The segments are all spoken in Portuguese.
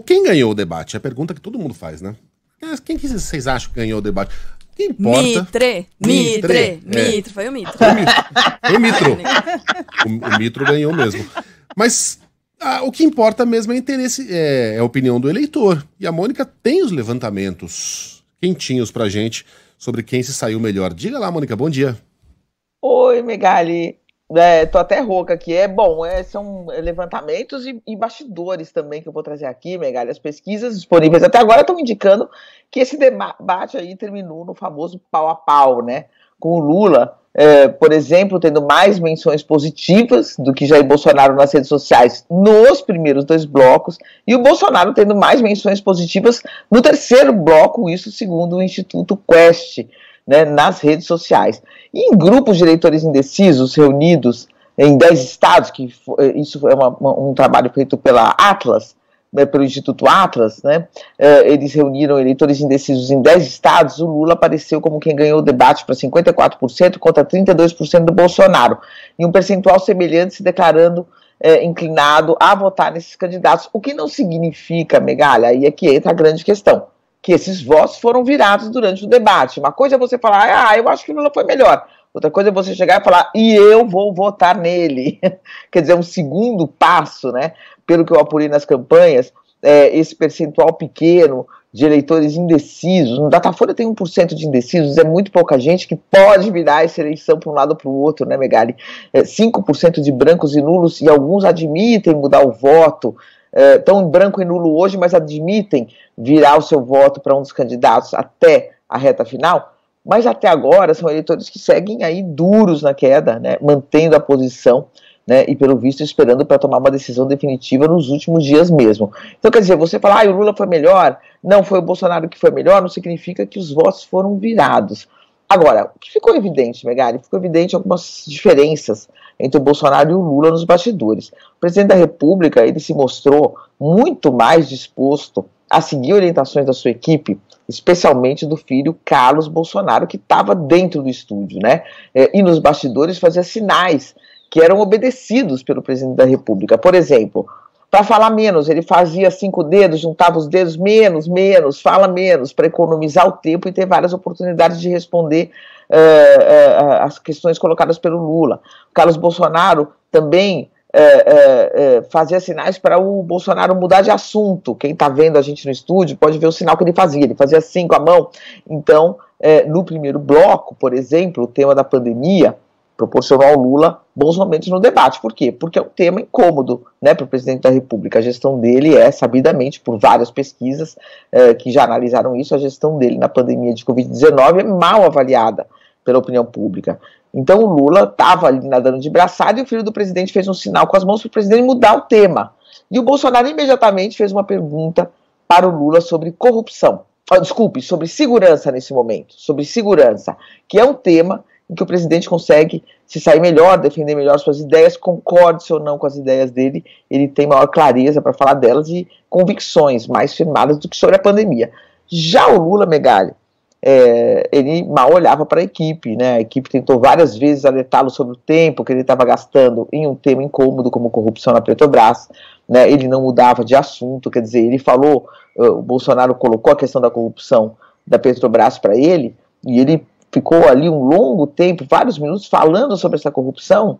Quem ganhou o debate? É a pergunta que todo mundo faz, né? Quem que vocês acham que ganhou o debate? O que importa... Mitre, foi o Mitre. Foi o Mitro. O Mitro ganhou mesmo. Mas o que importa mesmo é interesse, é a opinião do eleitor. E a Mônica tem os levantamentos quentinhos pra gente sobre quem se saiu melhor. Diga lá, Mônica, bom dia. Oi, Megali. Tô até rouca aqui. São levantamentos e bastidores também que eu vou trazer aqui, Megali. As pesquisas disponíveis até agora estão indicando que esse debate aí terminou no famoso pau a pau, né? Com o Lula, por exemplo, tendo mais menções positivas do que Jair Bolsonaro nas redes sociais nos primeiros 2 blocos, e o Bolsonaro tendo mais menções positivas no terceiro bloco, isso segundo o Instituto Quest, né, nas redes sociais. E em grupos de eleitores indecisos reunidos em 10 estados, isso é um trabalho feito pela Atlas, né, pelo Instituto Atlas, né, eles reuniram eleitores indecisos em 10 estados, o Lula apareceu como quem ganhou o debate para 54% contra 32% do Bolsonaro, e um percentual semelhante se declarando inclinado a votar nesses candidatos, o que não significa, Megalha, aí é que entra a grande questão, que esses votos foram virados durante o debate. Uma coisa é você falar, eu acho que o Lula foi melhor. Outra coisa é você chegar e falar, e eu vou votar nele. Quer dizer, um segundo passo, né? Pelo que eu apurei nas campanhas, esse percentual pequeno de eleitores indecisos, no Datafolha tem 1% de indecisos, é muito pouca gente que pode virar essa eleição para um lado ou para o outro, né, Megali? 5% de brancos e nulos, e alguns admitem mudar o voto, estão em branco e nulo hoje, mas admitem virar o seu voto para um dos candidatos até a reta final, mas até agora são eleitores que seguem aí duros na queda, né, mantendo a posição, né, e pelo visto esperando para tomar uma decisão definitiva nos últimos dias mesmo. Então, quer dizer, você falar, o Lula foi melhor, não, foi o Bolsonaro que foi melhor, não significa que os votos foram virados. Agora, o que ficou evidente, Megali? Ficou evidente algumas diferenças entre o Bolsonaro e o Lula nos bastidores. O presidente da República, ele se mostrou muito mais disposto a seguir orientações da sua equipe, especialmente do filho Carlos Bolsonaro, que estava dentro do estúdio, né? E nos bastidores fazia sinais que eram obedecidos pelo presidente da República. Por exemplo, para falar menos, ele fazia 5 dedos, juntava os dedos, menos, fala menos, para economizar o tempo e ter várias oportunidades de responder as questões colocadas pelo Lula. O Carlos Bolsonaro também fazia sinais para o Bolsonaro mudar de assunto. Quem está vendo a gente no estúdio pode ver o sinal que ele fazia assim com a mão. Então, no primeiro bloco, por exemplo, o tema da pandemia proporcionou ao Lula bons momentos no debate. Por quê? Porque é um tema incômodo, né, para o presidente da República. A gestão dele sabidamente, por várias pesquisas que já analisaram isso, a gestão dele na pandemia de Covid-19 é mal avaliada pela opinião pública. Então o Lula estava ali nadando de braçada e o filho do presidente fez um sinal com as mãos para o presidente mudar o tema. E o Bolsonaro imediatamente fez uma pergunta para o Lula sobre corrupção. Sobre segurança nesse momento. Sobre segurança, que é um tema em que o presidente consegue se sair melhor, defender melhor suas ideias, concorde-se ou não com as ideias dele, ele tem maior clareza para falar delas e convicções mais firmadas do que sobre a pandemia. Já o Lula, Megali, ele mal olhava para a equipe, né? A equipe tentou várias vezes alertá-lo sobre o tempo que ele estava gastando em um tema incômodo como corrupção na Petrobras, né? Ele não mudava de assunto, quer dizer, ele falou, o Bolsonaro colocou a questão da corrupção da Petrobras para ele, e ele ficou ali um longo tempo, vários minutos, falando sobre essa corrupção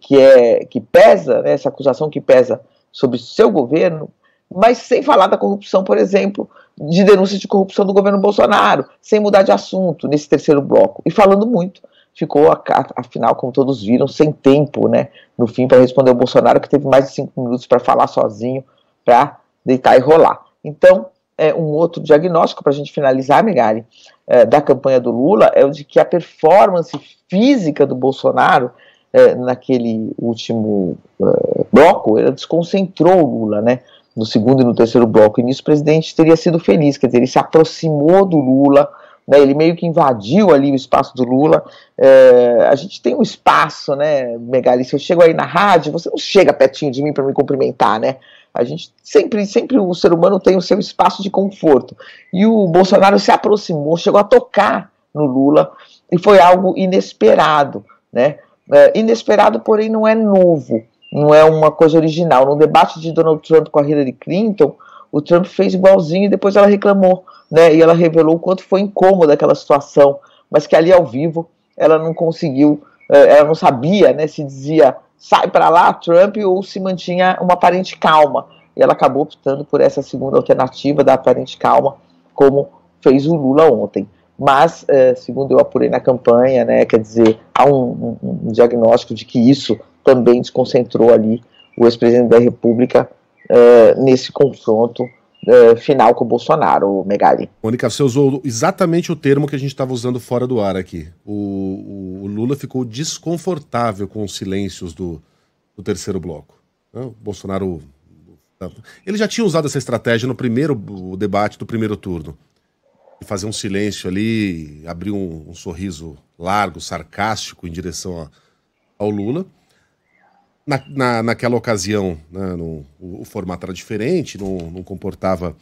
que pesa, né, essa acusação que pesa sobre seu governo, mas sem falar da corrupção, por exemplo, de denúncias de corrupção do governo Bolsonaro, sem mudar de assunto nesse terceiro bloco, e falando muito. Ficou, afinal, como todos viram, sem tempo, né, no fim, para responder ao Bolsonaro, que teve mais de 5 minutos para falar sozinho, para deitar e rolar. Então, um outro diagnóstico, para a gente finalizar, Megali, da campanha do Lula, é o de que a performance física do Bolsonaro, naquele último bloco, ela desconcentrou o Lula, né, no segundo e no terceiro bloco, e nisso o presidente teria sido feliz, quer dizer, ele se aproximou do Lula, né, ele meio que invadiu ali o espaço do Lula. A gente tem um espaço, né, Megali, se eu chego aí na rádio, você não chega pertinho de mim para me cumprimentar, né, a gente sempre o ser humano tem o seu espaço de conforto, e o Bolsonaro se aproximou, chegou a tocar no Lula, e foi algo inesperado, né, inesperado, porém não é novo, não é uma coisa original. No debate de Donald Trump com a Hillary Clinton, o Trump fez igualzinho e depois ela reclamou, né? E ela revelou o quanto foi incômoda aquela situação, mas que ali ao vivo ela não conseguiu, ela não sabia, né, se dizia sai para lá, Trump, ou se mantinha uma aparente calma. E ela acabou optando por essa segunda alternativa da aparente calma, como fez o Lula ontem. Mas, segundo eu apurei na campanha, né, quer dizer, há um diagnóstico de que isso também desconcentrou ali o ex-presidente da República nesse confronto final com o Bolsonaro, Megali. Mônica, você usou exatamente o termo que a gente estava usando fora do ar aqui. O Lula ficou desconfortável com os silêncios do terceiro bloco. O Bolsonaro... Ele já tinha usado essa estratégia no primeiro debate do primeiro turno. De fazer um silêncio ali, abrir um sorriso largo, sarcástico em direção ao Lula. Naquela ocasião, né, o formato era diferente, não comportava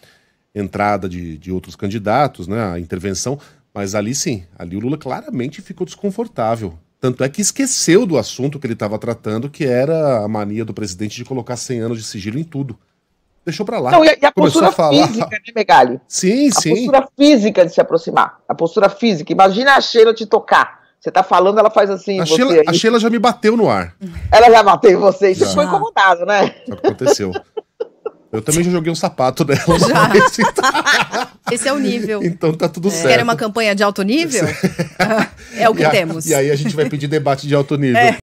entrada de outros candidatos, né, a intervenção, mas ali sim, ali o Lula claramente ficou desconfortável. Tanto é que esqueceu do assunto que ele estava tratando, que era a mania do presidente de colocar 100 anos de sigilo em tudo. Deixou pra lá. Não, e a postura física, né, Megali? Sim, sim. A postura física de se aproximar. A postura física. Imagina a Sheila te tocar. Você tá falando, ela faz assim. A Sheila já me bateu no ar. Ela já bateu em você e você ficou incomodado, né? Sabe o que aconteceu? Eu também já joguei um sapato dela. Esse é o nível. Então tá tudo certo. Querem uma campanha de alto nível? É o que temos. E aí a gente vai pedir debate de alto nível.